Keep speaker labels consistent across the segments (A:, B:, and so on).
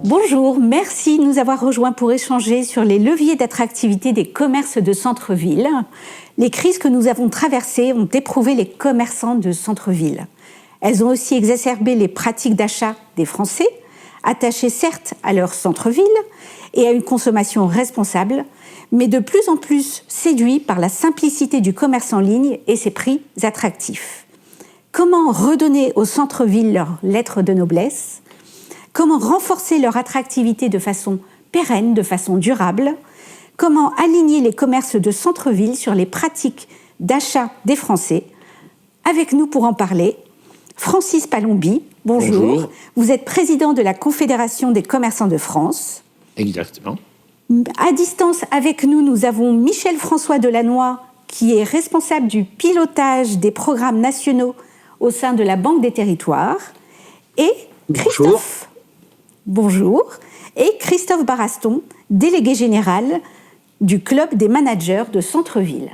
A: Bonjour, merci de nous avoir rejoints pour échanger sur les leviers d'attractivité des commerces de centre-ville. Les crises que nous avons traversées ont éprouvé les commerçants de centre-ville. Elles ont aussi exacerbé les pratiques d'achat des Français, attachés certes à leur centre-ville et à une consommation responsable, mais de plus en plus séduits par la simplicité du commerce en ligne et ses prix attractifs. Comment redonner au centre-ville leur lettre de noblesse ? Comment renforcer leur attractivité de façon pérenne, de façon durable ? Comment aligner les commerces de centre-ville sur les pratiques d'achat des Français ? Avec nous pour en parler, Francis Palombi, bonjour.
B: Bonjour.
A: Vous êtes président de la Confédération des commerçants de France.
B: Exactement.
A: À distance avec nous, nous avons Michel-François Delannoy, qui est responsable du pilotage des programmes nationaux au sein de la Banque des Territoires, et Christophe Baraston, délégué général du Club des managers de centre-ville.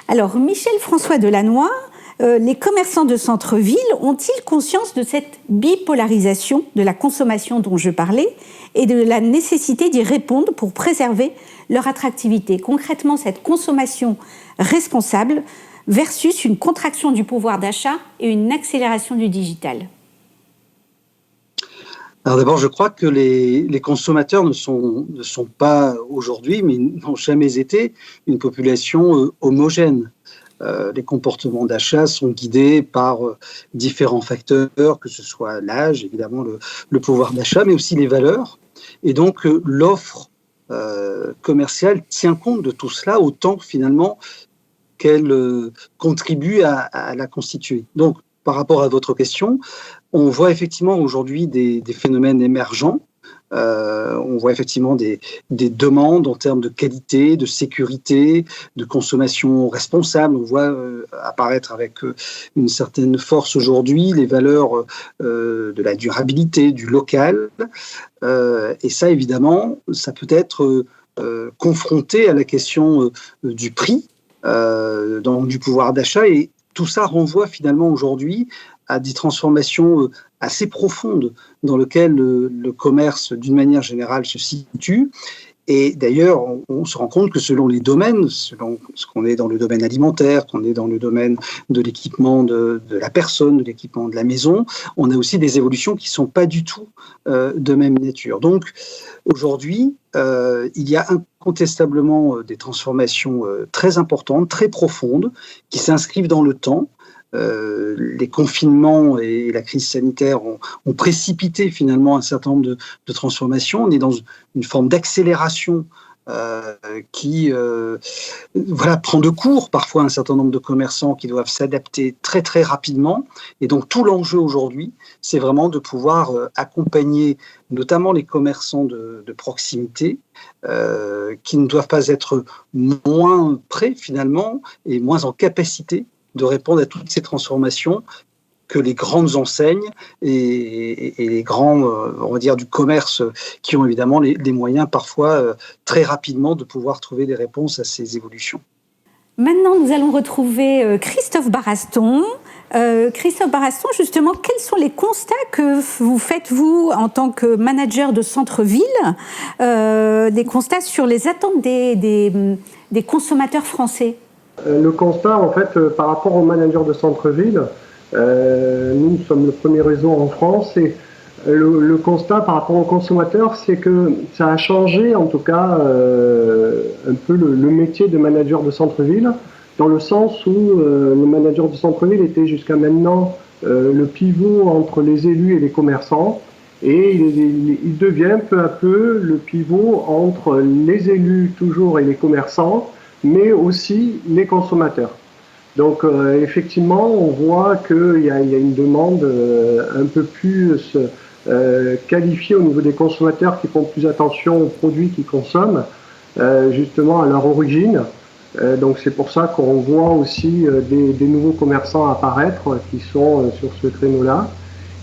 A: Alors, Michel-François Delannoy, les commerçants de centre-ville ont-ils conscience de cette bipolarisation de la consommation dont je parlais et de la nécessité d'y répondre pour préserver leur attractivité ? Concrètement, cette consommation responsable versus une contraction du pouvoir d'achat et une accélération du digital.
C: Alors d'abord, je crois que les consommateurs ne sont pas aujourd'hui, mais n'ont jamais été une population homogène. Les comportements d'achat sont guidés par différents facteurs, que ce soit l'âge, évidemment le pouvoir d'achat, mais aussi les valeurs. Et donc l'offre commerciale tient compte de tout cela autant finalement qu'elle contribue à la constituer. Donc par rapport à votre question, on voit effectivement aujourd'hui des phénomènes émergents. On voit effectivement des demandes en termes de qualité, de sécurité, de consommation responsable. On voit apparaître avec une certaine force aujourd'hui les valeurs de la durabilité, du local. Et ça, évidemment, ça peut être confronté à la question du prix, donc du pouvoir d'achat. Et tout ça renvoie finalement aujourd'hui à des transformations assez profondes dans lesquelles le commerce, d'une manière générale, se situe. Et d'ailleurs, on se rend compte que selon les domaines, selon ce qu'on est dans le domaine alimentaire, qu'on est dans le domaine de l'équipement de la personne, de l'équipement de la maison, on a aussi des évolutions qui ne sont pas du tout de même nature. Donc, aujourd'hui, il y a incontestablement des transformations très importantes, très profondes, qui s'inscrivent dans le temps. Les confinements et la crise sanitaire ont précipité finalement un certain nombre de transformations. On est dans une forme d'accélération qui prend de court parfois un certain nombre de commerçants qui doivent s'adapter très très rapidement. Et donc tout l'enjeu aujourd'hui, c'est vraiment de pouvoir accompagner notamment les commerçants de proximité qui ne doivent pas être moins prêts finalement et moins en capacité de répondre à toutes ces transformations que les grandes enseignes et les grands, on va dire, du commerce qui ont évidemment les moyens parfois très rapidement de pouvoir trouver des réponses à ces évolutions.
A: Maintenant, nous allons retrouver Christophe Baraston. Christophe Baraston, justement, quels sont les constats que vous faites, vous, en tant que manager de centre-ville, des constats sur les attentes des consommateurs français ?
D: Le constat, en fait, par rapport aux managers de centre-ville, nous sommes le premier réseau en France et le constat par rapport aux consommateurs, c'est que ça a changé, en tout cas, un peu le métier de manager de centre-ville, dans le sens où le manager de centre-ville était jusqu'à maintenant le pivot entre les élus et les commerçants, et il devient peu à peu le pivot entre les élus toujours et les commerçants, mais aussi les consommateurs. Donc effectivement, on voit qu'il y a une demande un peu plus qualifiée au niveau des consommateurs qui font plus attention aux produits qu'ils consomment, justement à leur origine. Donc c'est pour ça qu'on voit aussi des nouveaux commerçants apparaître qui sont sur ce créneau-là.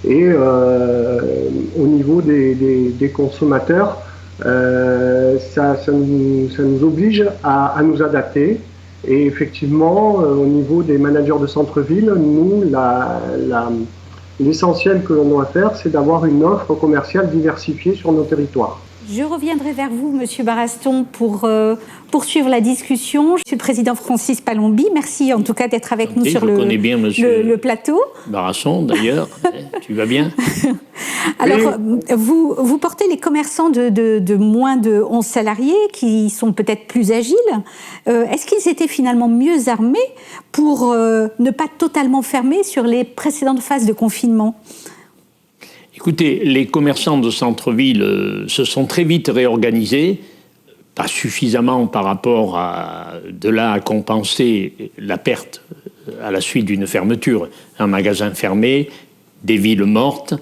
D: Et au niveau des consommateurs, ça nous oblige à nous adapter Et effectivement, au niveau des managers de centre-ville, nous, l'essentiel que l'on doit faire, c'est d'avoir une offre commerciale diversifiée sur nos territoires.
A: Je reviendrai vers vous, Monsieur Baraston, pour poursuivre la discussion. Monsieur le Président Francis Palombi, merci en tout cas d'être avec nous sur le plateau.
B: Baraston, d'ailleurs, tu vas bien?
A: Alors, vous portez les commerçants de moins de 11 salariés qui sont peut-être plus agiles. Est-ce qu'ils étaient finalement mieux armés pour ne pas totalement fermer sur les précédentes phases de confinement ?
B: Écoutez, les commerçants de centre-ville se sont très vite réorganisés, pas suffisamment par rapport à compenser la perte à la suite d'une fermeture. Un magasin fermé, des villes mortes,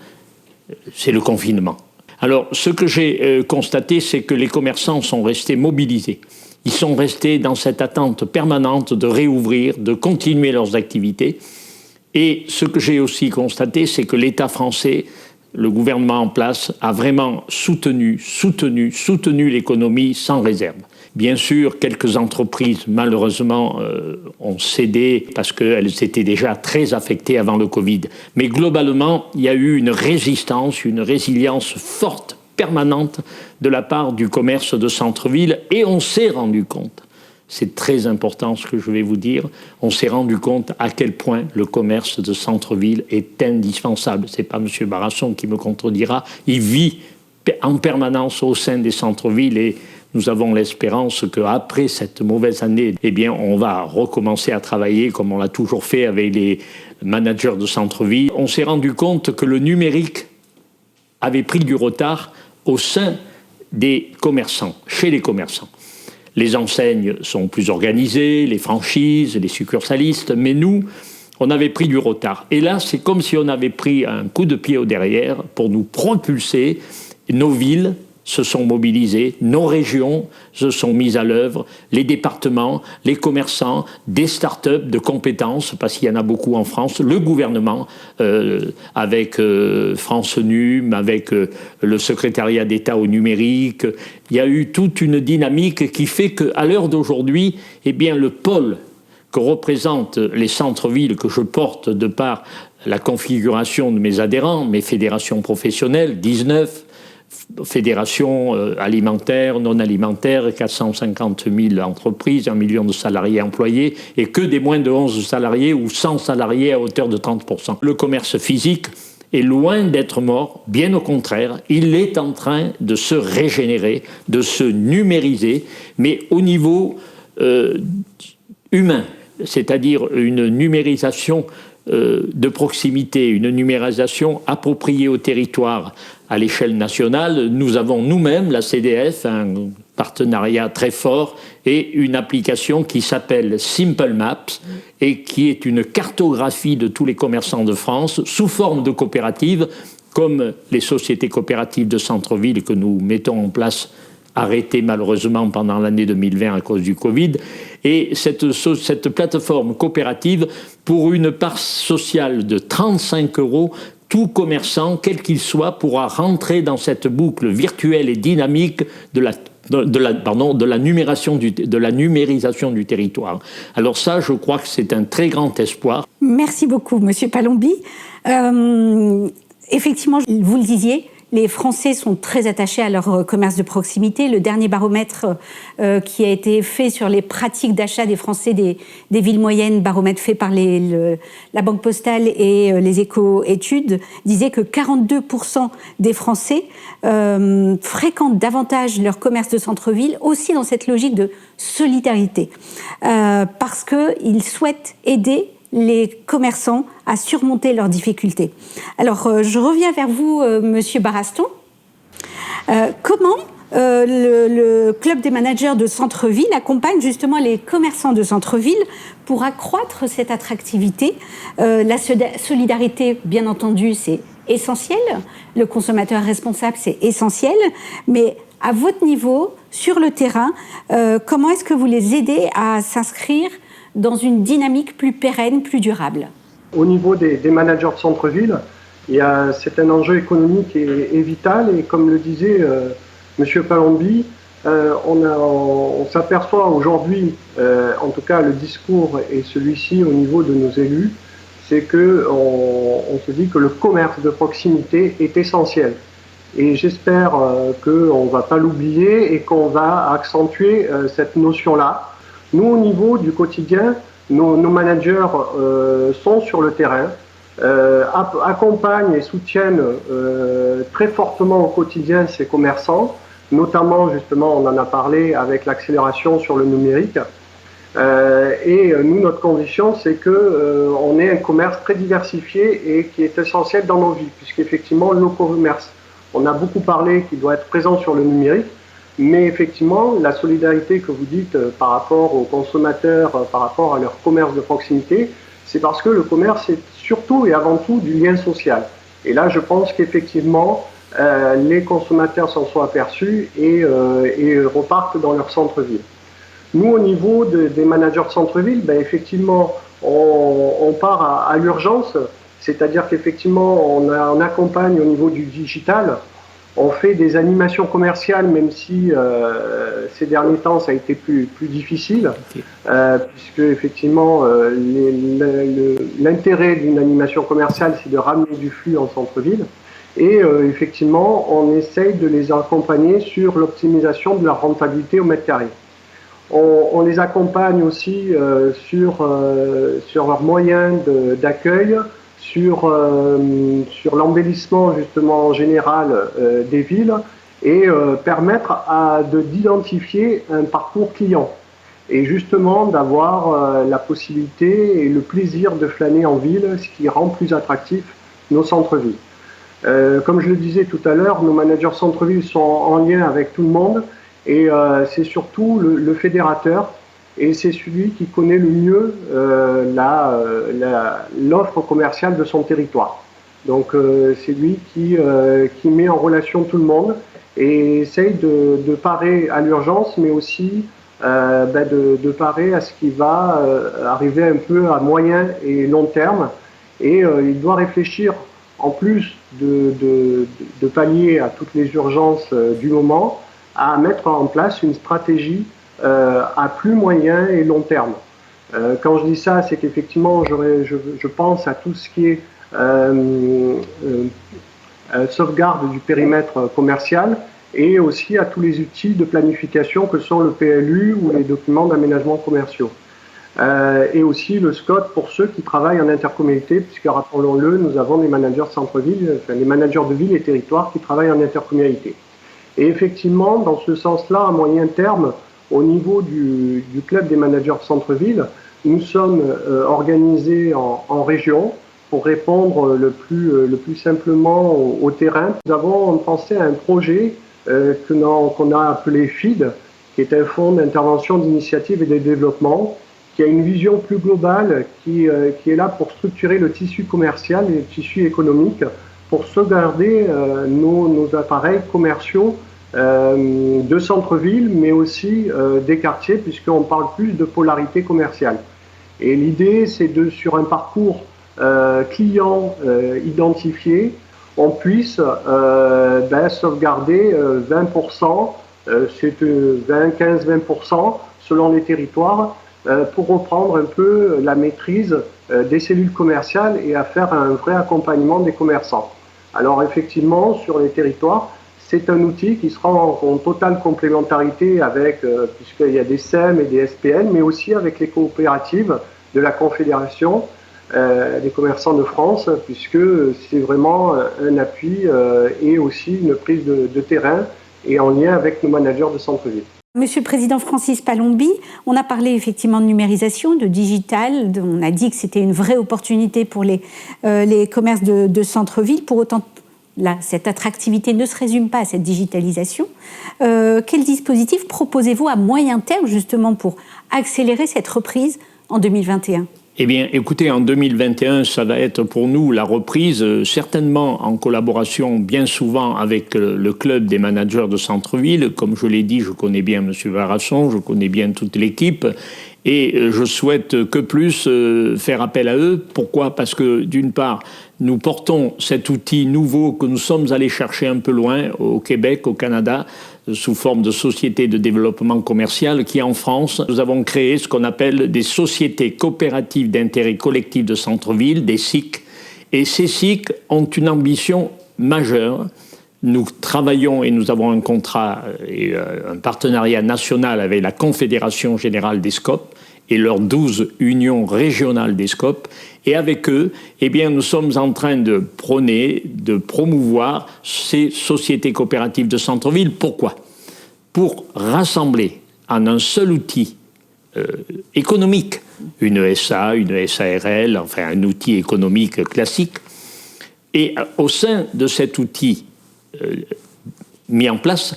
B: c'est le confinement. Alors, ce que j'ai constaté, c'est que les commerçants sont restés mobilisés. Ils sont restés dans cette attente permanente de réouvrir, de continuer leurs activités. Et ce que j'ai aussi constaté, c'est que l'État français, le gouvernement en place, a vraiment soutenu l'économie sans réserve. Bien sûr, quelques entreprises, malheureusement, ont cédé parce qu'elles étaient déjà très affectées avant le Covid. Mais globalement, il y a eu une résistance, une résilience forte, permanente, de la part du commerce de centre-ville. Et on s'est rendu compte, c'est très important ce que je vais vous dire, on s'est rendu compte à quel point le commerce de centre-ville est indispensable. Ce n'est pas M. Baraston qui me contredira, il vit en permanence au sein des centres-villes et nous avons l'espérance qu'après cette mauvaise année, eh bien, on va recommencer à travailler comme on l'a toujours fait avec les managers de centre-ville. On s'est rendu compte que le numérique avait pris du retard au sein des commerçants, chez les commerçants. Les enseignes sont plus organisées, les franchises, les succursalistes, mais nous, on avait pris du retard. Et là, c'est comme si on avait pris un coup de pied au derrière pour nous propulser. Nos villes se sont mobilisées, nos régions se sont mises à l'œuvre, les départements, les commerçants, des start-up de compétences, parce qu'il y en a beaucoup en France, le gouvernement, avec France NUM, avec le secrétariat d'État au numérique. Il y a eu toute une dynamique qui fait qu'à l'heure d'aujourd'hui, eh bien, le pôle que représentent les centres-villes que je porte de par la configuration de mes adhérents, mes fédérations professionnelles, 19, fédérations alimentaires, non alimentaires, 450 000 entreprises, 1 million de salariés employés, et que des moins de 11 salariés ou 100 salariés à hauteur de 30%. Le commerce physique est loin d'être mort, bien au contraire, il est en train de se régénérer, de se numériser, mais au niveau humain, c'est-à-dire une numérisation de proximité, une numérisation appropriée au territoire à l'échelle nationale. Nous avons nous-mêmes, la CDF, un partenariat très fort et une application qui s'appelle Simple Maps et qui est une cartographie de tous les commerçants de France sous forme de coopératives, comme les sociétés coopératives de centre-ville que nous mettons en place, arrêtées malheureusement pendant l'année 2020 à cause du Covid. Et cette plateforme coopérative, pour une part sociale de 35 €, tout commerçant, quel qu'il soit, pourra rentrer dans cette boucle virtuelle et dynamique de la numérisation du territoire. Alors ça, je crois que c'est un très grand espoir.
A: Merci beaucoup, Monsieur Palombi. Effectivement, vous le disiez, les Français sont très attachés à leur commerce de proximité. Le dernier baromètre qui a été fait sur les pratiques d'achat des Français des villes moyennes, baromètre fait par la Banque Postale et les Éco-études, disait que 42% des Français fréquentent davantage leur commerce de centre-ville, aussi dans cette logique de solidarité, parce qu'ils souhaitent aider les commerçants à surmonter leurs difficultés. Alors, je reviens vers vous, Monsieur Baraston. Comment le Club des managers de centre-ville accompagne justement les commerçants de centre-ville pour accroître cette attractivité? La solidarité, bien entendu, c'est essentiel. Le consommateur responsable, c'est essentiel. Mais à votre niveau, sur le terrain, comment est-ce que vous les aidez à s'inscrire dans une dynamique plus pérenne, plus durable?
D: Au niveau des managers de centre-ville, c'est un enjeu économique et vital. Et comme le disait M. Palombi, on s'aperçoit aujourd'hui, en tout cas le discours est celui-ci au niveau de nos élus, c'est qu'on se dit que le commerce de proximité est essentiel. Et j'espère qu'on ne va pas l'oublier et qu'on va accentuer cette notion-là. Nous, au niveau du quotidien, nos managers sont sur le terrain, accompagnent et soutiennent très fortement au quotidien ces commerçants, notamment, justement, on en a parlé avec l'accélération sur le numérique. Et nous, notre condition, c'est qu'on ait un commerce très diversifié et qui est essentiel dans nos vies, puisqu'effectivement, le commerce, on a beaucoup parlé qu'il doit être présent sur le numérique, mais effectivement, la solidarité que vous dites par rapport aux consommateurs, par rapport à leur commerce de proximité, c'est parce que le commerce est surtout et avant tout du lien social. Et là, je pense qu'effectivement, les consommateurs s'en sont aperçus et repartent dans leur centre-ville. Nous, au niveau des managers de centre-ville, ben, effectivement, on part à l'urgence, c'est-à-dire qu'effectivement, on accompagne au niveau du digital, on fait des animations commerciales, même si ces derniers temps, ça a été plus difficile, puisque effectivement, l'intérêt d'une animation commerciale, c'est de ramener du flux en centre-ville. Et effectivement, on essaye de les accompagner sur l'optimisation de leur rentabilité au mètre carré. On les accompagne aussi sur leurs moyens d'accueil, sur l'embellissement justement en général des villes et permettre d'identifier un parcours client et justement d'avoir la possibilité et le plaisir de flâner en ville, ce qui rend plus attractif nos centres-villes. Comme je le disais tout à l'heure, nos managers centre-ville sont en lien avec tout le monde et c'est surtout le fédérateur et c'est celui qui connaît le mieux l'offre commerciale de son territoire. Donc c'est lui qui met en relation tout le monde et essaye de parer à l'urgence, mais aussi de parer à ce qui va arriver un peu à moyen et long terme. Et il doit réfléchir, en plus de pallier à toutes les urgences du moment, à mettre en place une stratégie à plus moyen et long terme. Quand je dis ça, c'est qu'effectivement, je pense à tout ce qui est sauvegarde du périmètre commercial et aussi à tous les outils de planification que sont le PLU ou les documents d'aménagement commerciaux. Et aussi le SCOT pour ceux qui travaillent en intercommunalité, puisque rappelons-le, nous avons des managers centre-ville, enfin, les managers de ville et territoire qui travaillent en intercommunalité. Et effectivement, dans ce sens-là, à moyen terme, au niveau du club des managers de centre-ville, nous sommes organisés en région pour répondre le plus simplement au terrain. Nous avons pensé à un projet qu'on a appelé FID, qui est un fonds d'intervention, d'initiative et de développement, qui a une vision plus globale, qui est là pour structurer le tissu commercial et le tissu économique, pour sauvegarder nos appareils commerciaux de centre-ville, mais aussi des quartiers, puisqu'on parle plus de polarité commerciale. Et l'idée, c'est sur un parcours client identifié, on puisse sauvegarder 20%, c'est 15-20% selon les territoires, pour reprendre un peu la maîtrise des cellules commerciales et à faire un vrai accompagnement des commerçants. Alors effectivement, sur les territoires, c'est un outil qui sera en totale complémentarité avec, puisqu'il y a des SEM et des SPN, mais aussi avec les coopératives de la Confédération des commerçants de France, puisque c'est vraiment un appui et aussi une prise de terrain et en lien avec nos managers de centre-ville.
A: Monsieur le Président Francis Palombi, on a parlé effectivement de numérisation, de digital, on a dit que c'était une vraie opportunité pour les commerces de centre-ville. Pour autant, là, cette attractivité ne se résume pas à cette digitalisation. Quel dispositif proposez-vous à moyen terme justement pour accélérer cette reprise en 2021 ?
B: Eh bien, écoutez, en 2021, ça va être pour nous la reprise, certainement en collaboration bien souvent avec le club des managers de centre-ville. Comme je l'ai dit, je connais bien M. Varasson, je connais bien toute l'équipe. Et je souhaite que plus faire appel à eux. Pourquoi ? Parce que d'une part, nous portons cet outil nouveau que nous sommes allés chercher un peu loin au Québec, au Canada, sous forme de société de développement commercial, qui en France, nous avons créé ce qu'on appelle des sociétés coopératives d'intérêt collectif de centre-ville, des SIC. Et ces SIC ont une ambition majeure. Nous travaillons et nous avons un contrat et un partenariat national avec la Confédération Générale des SCOP et leurs 12 unions régionales des SCOP. Et avec eux, eh bien, nous sommes en train de prôner, de promouvoir ces sociétés coopératives de centre-ville. Pourquoi ? Pour rassembler en un seul outil économique, une SA, une SARL, enfin un outil économique classique, et au sein de cet outil mis en place,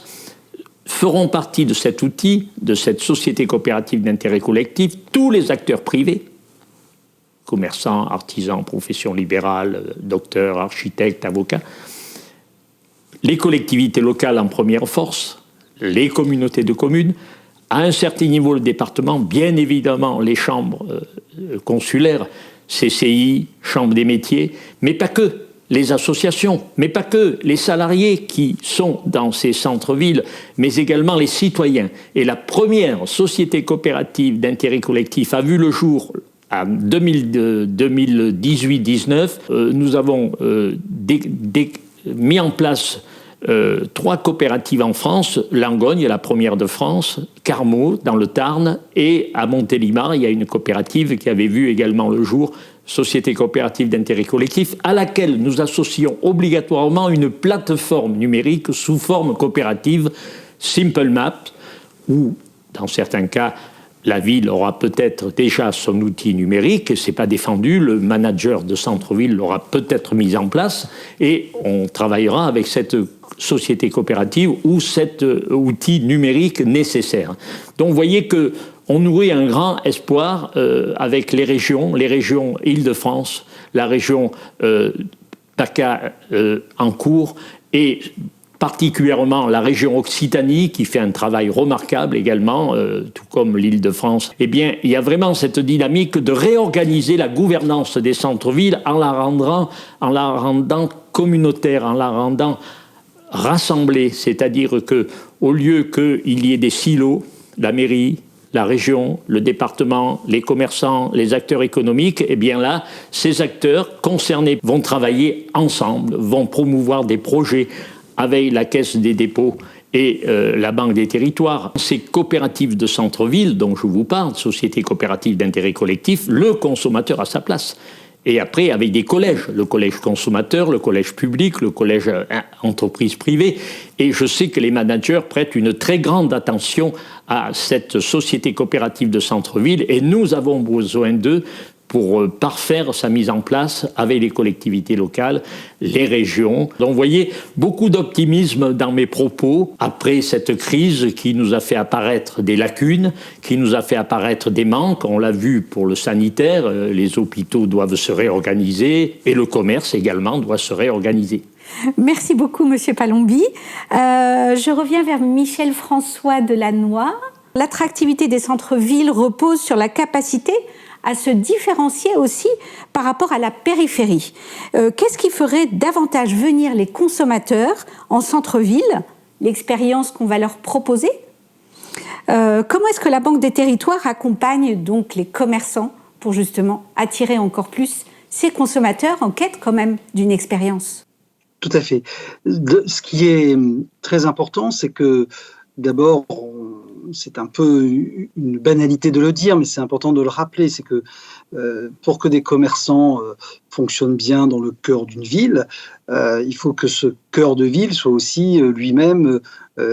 B: feront partie de cet outil, de cette société coopérative d'intérêt collectif, tous les acteurs privés, commerçants, artisans, professions libérales, docteurs, architectes, avocats, les collectivités locales en première force, les communautés de communes, à un certain niveau le département, bien évidemment les chambres consulaires, CCI, chambres des métiers, mais pas que. Les associations, mais pas que, les salariés qui sont dans ces centres-villes, mais également les citoyens. Et la première société coopérative d'intérêt collectif a vu le jour en 2018-19. Nous avons mis en place 3 coopératives en France. Langogne est la première de France, Carmaux dans le Tarn, et à Montélimar, il y a une coopérative qui avait vu également le jour, société coopérative d'intérêt collectif, à laquelle nous associons obligatoirement une plateforme numérique sous forme coopérative, Simple Maps, où, dans certains cas, la ville aura peut-être déjà son outil numérique, et ce n'est pas défendu, le manager de centre-ville l'aura peut-être mis en place, et on travaillera avec cette société coopérative ou cet outil numérique nécessaire. Donc vous voyez que on nourrit un grand espoir avec les régions Île-de-France, la région PACA en cours, et particulièrement la région Occitanie, qui fait un travail remarquable également, tout comme l'Île-de-France. Eh bien, il y a vraiment cette dynamique de réorganiser la gouvernance des centres-villes en la rendant communautaire, en la rendant rassemblée, c'est-à-dire que au lieu qu'il y ait des silos, la mairie, la région, le département, les commerçants, les acteurs économiques, eh bien là, ces acteurs concernés vont travailler ensemble, vont promouvoir des projets avec la Caisse des dépôts et la Banque des territoires. Ces coopératives de centre-ville dont je vous parle, sociétés coopératives d'intérêt collectif, le consommateur a sa place. Et après, avec des collèges, le collège consommateur, le collège public, le collège entreprise privée. Et je sais que les managers prêtent une très grande attention à cette société coopérative de centre-ville, et nous avons besoin d'eux pour parfaire sa mise en place avec les collectivités locales, les régions. Donc vous voyez, beaucoup d'optimisme dans mes propos après cette crise qui nous a fait apparaître des lacunes, qui nous a fait apparaître des manques. On l'a vu pour le sanitaire, les hôpitaux doivent se réorganiser et le commerce également doit se réorganiser.
A: Merci beaucoup, Monsieur Palombi. Je reviens vers Michel François Delannoy. L'attractivité des centres-villes repose sur la capacité à se différencier aussi par rapport à la périphérie. Qu'est-ce qui ferait davantage venir les consommateurs en centre-ville, l'expérience qu'on va leur proposer ? Comment est-ce que la Banque des territoires accompagne donc les commerçants pour justement attirer encore plus ces consommateurs en quête quand même d'une expérience ?
C: Tout à fait. Ce qui est très important, c'est que d'abord, c'est un peu une banalité de le dire, mais c'est important de le rappeler, c'est que pour que des commerçants fonctionnent bien dans le cœur d'une ville, il faut que ce cœur de ville soit aussi lui-même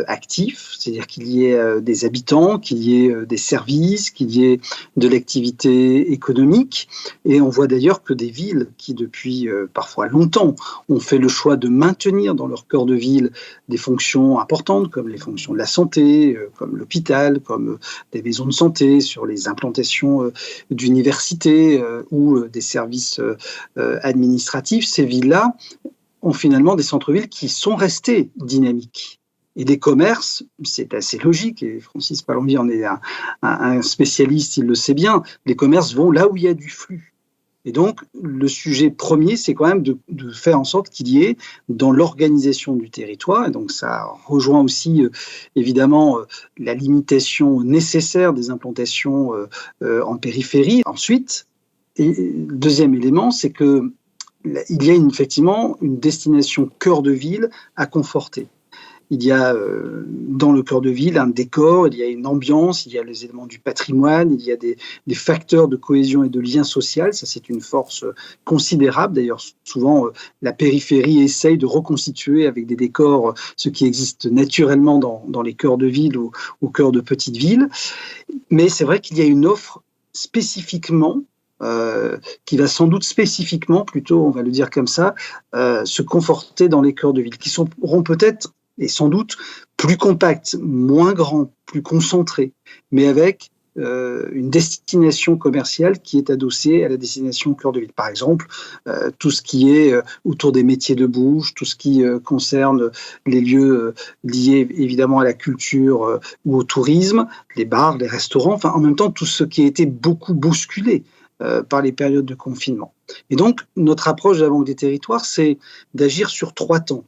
C: actif, c'est-à-dire qu'il y ait des habitants, qu'il y ait des services, qu'il y ait de l'activité économique. Et on voit d'ailleurs que des villes qui, depuis parfois longtemps, ont fait le choix de maintenir dans leur cœur de ville des fonctions importantes, comme les fonctions de la santé, comme l'hôpital, comme des maisons de santé, sur les implantations d'universités ou des services administratifs. Ces villes-là ont finalement des centres-villes qui sont restés dynamiques. Et les commerces, c'est assez logique, et Francis Palombi en est un spécialiste, il le sait bien, les commerces vont là où il y a du flux. Et donc, le sujet premier, c'est quand même de faire en sorte qu'il y ait dans l'organisation du territoire, et donc ça rejoint aussi évidemment la limitation nécessaire des implantations en périphérie. Ensuite, et le deuxième élément, c'est qu'il y a effectivement une destination cœur de ville à conforter. Il y a dans le cœur de ville un décor, il y a une ambiance, il y a les éléments du patrimoine, il y a des facteurs de cohésion et de lien social. Ça, c'est une force considérable. D'ailleurs, souvent, la périphérie essaye de reconstituer avec des décors ce qui existe naturellement dans les cœurs de ville ou au cœur de petites villes. Mais c'est vrai qu'il y a une offre spécifiquement qui va sans doute spécifiquement, plutôt on va le dire comme ça, se conforter dans les cœurs de ville, qui seront peut-être et sans doute plus compacts, moins grands, plus concentrés, mais avec une destination commerciale qui est adossée à la destination cœur de ville. Par exemple, tout ce qui est autour des métiers de bouche, tout ce qui concerne les lieux liés évidemment à la culture ou au tourisme, les bars, les restaurants, enfin en même temps tout ce qui a été beaucoup bousculé par les périodes de confinement. Et donc, notre approche de la Banque des Territoires, c'est d'agir sur 3 temps.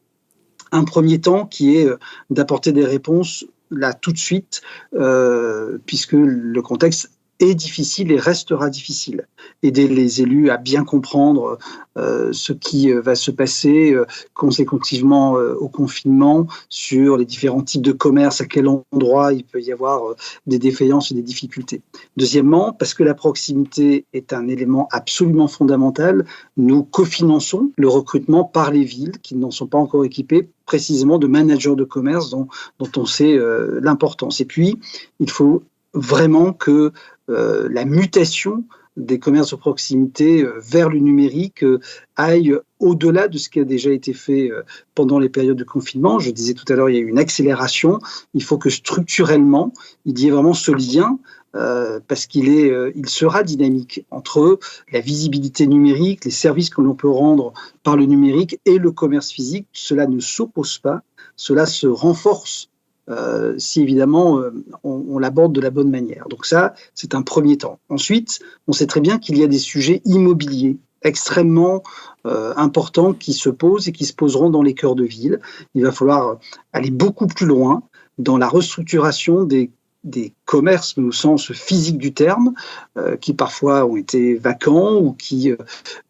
C: Un premier temps qui est d'apporter des réponses là tout de suite, puisque le contexte est difficile et restera difficile. Aider les élus à bien comprendre ce qui va se passer consécutivement au confinement, sur les différents types de commerce, à quel endroit il peut y avoir des défaillances et des difficultés. Deuxièmement, parce que la proximité est un élément absolument fondamental, nous cofinançons le recrutement par les villes qui n'en sont pas encore équipées, précisément de managers de commerce dont on sait l'importance. Et puis, il faut vraiment que la mutation des commerces de proximité vers le numérique aille au-delà de ce qui a déjà été fait pendant les périodes de confinement. Je disais tout à l'heure, il y a eu une accélération. Il faut que structurellement, il y ait vraiment ce lien parce il sera dynamique entre la visibilité numérique, les services que l'on peut rendre par le numérique et le commerce physique. Cela ne s'oppose pas, cela se renforce si évidemment on l'aborde de la bonne manière. Donc ça, c'est un premier temps. Ensuite, on sait très bien qu'il y a des sujets immobiliers extrêmement importants qui se posent et qui se poseront dans les cœurs de ville. Il va falloir aller beaucoup plus loin dans la restructuration des commerces, mais au sens physique du terme, qui parfois ont été vacants ou qui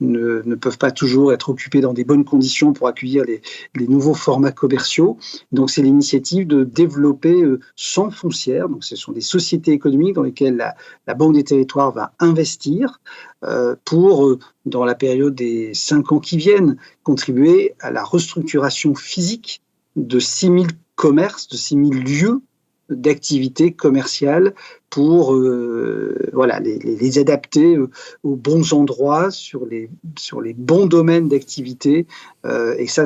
C: ne peuvent pas toujours être occupés dans des bonnes conditions pour accueillir les nouveaux formats commerciaux. Donc c'est l'initiative de développer 100 foncières. Donc ce sont des sociétés économiques dans lesquelles la Banque des Territoires va investir pour, dans la période des 5 ans qui viennent, contribuer à la restructuration physique de 6 000 commerces, de 6 000 lieux d'activités commerciales pour les adapter aux bons endroits, sur les bons domaines d'activité. Et ça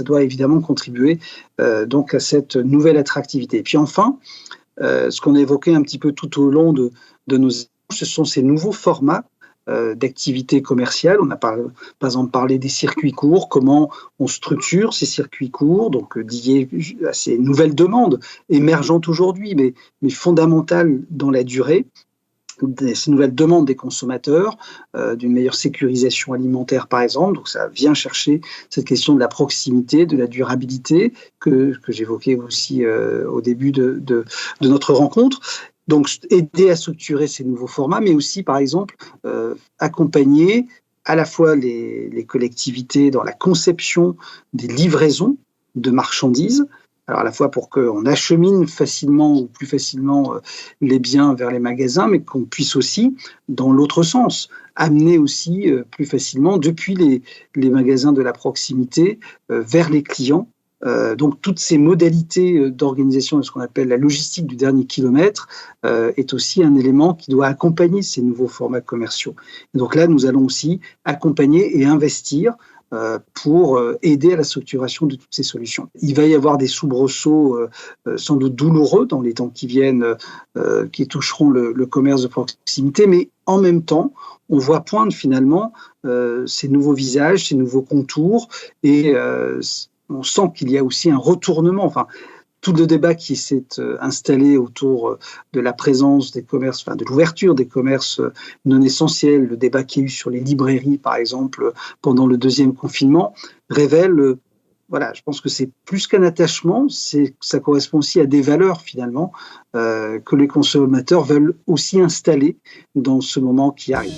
C: doit évidemment contribuer donc à cette nouvelle attractivité. Et puis enfin, ce qu'on a évoqué un petit peu tout au long de nos échanges, ce sont ces nouveaux formats d'activités commerciales. On a par exemple parlé des circuits courts, comment on structure ces circuits courts, donc liés à ces nouvelles demandes émergentes aujourd'hui, mais fondamentales dans la durée, ces nouvelles demandes des consommateurs, d'une meilleure sécurisation alimentaire par exemple. Donc ça vient chercher cette question de la proximité, de la durabilité que j'évoquais aussi au début de notre rencontre. Donc, aider à structurer ces nouveaux formats, mais aussi, par exemple, accompagner à la fois les collectivités dans la conception des livraisons de marchandises, alors à la fois pour qu'on achemine facilement ou plus facilement les biens vers les magasins, mais qu'on puisse aussi, dans l'autre sens, amener aussi plus facilement depuis les magasins de la proximité vers les clients. Donc toutes ces modalités d'organisation de ce qu'on appelle la logistique du dernier kilomètre est aussi un élément qui doit accompagner ces nouveaux formats commerciaux. Et donc là, nous allons aussi accompagner et investir pour aider à la structuration de toutes ces solutions. Il va y avoir des soubresauts sans doute douloureux dans les temps qui viennent qui toucheront le commerce de proximité, mais en même temps, on voit poindre finalement ces nouveaux visages, ces nouveaux contours et on sent qu'il y a aussi un retournement. Enfin, tout le débat qui s'est installé autour de la présence des commerces, de l'ouverture des commerces non essentiels, le débat qu'il y a eu sur les librairies, par exemple, pendant le deuxième confinement, révèle, je pense que c'est plus qu'un attachement, ça correspond aussi à des valeurs, finalement, que les consommateurs veulent aussi installer dans ce moment qui arrive.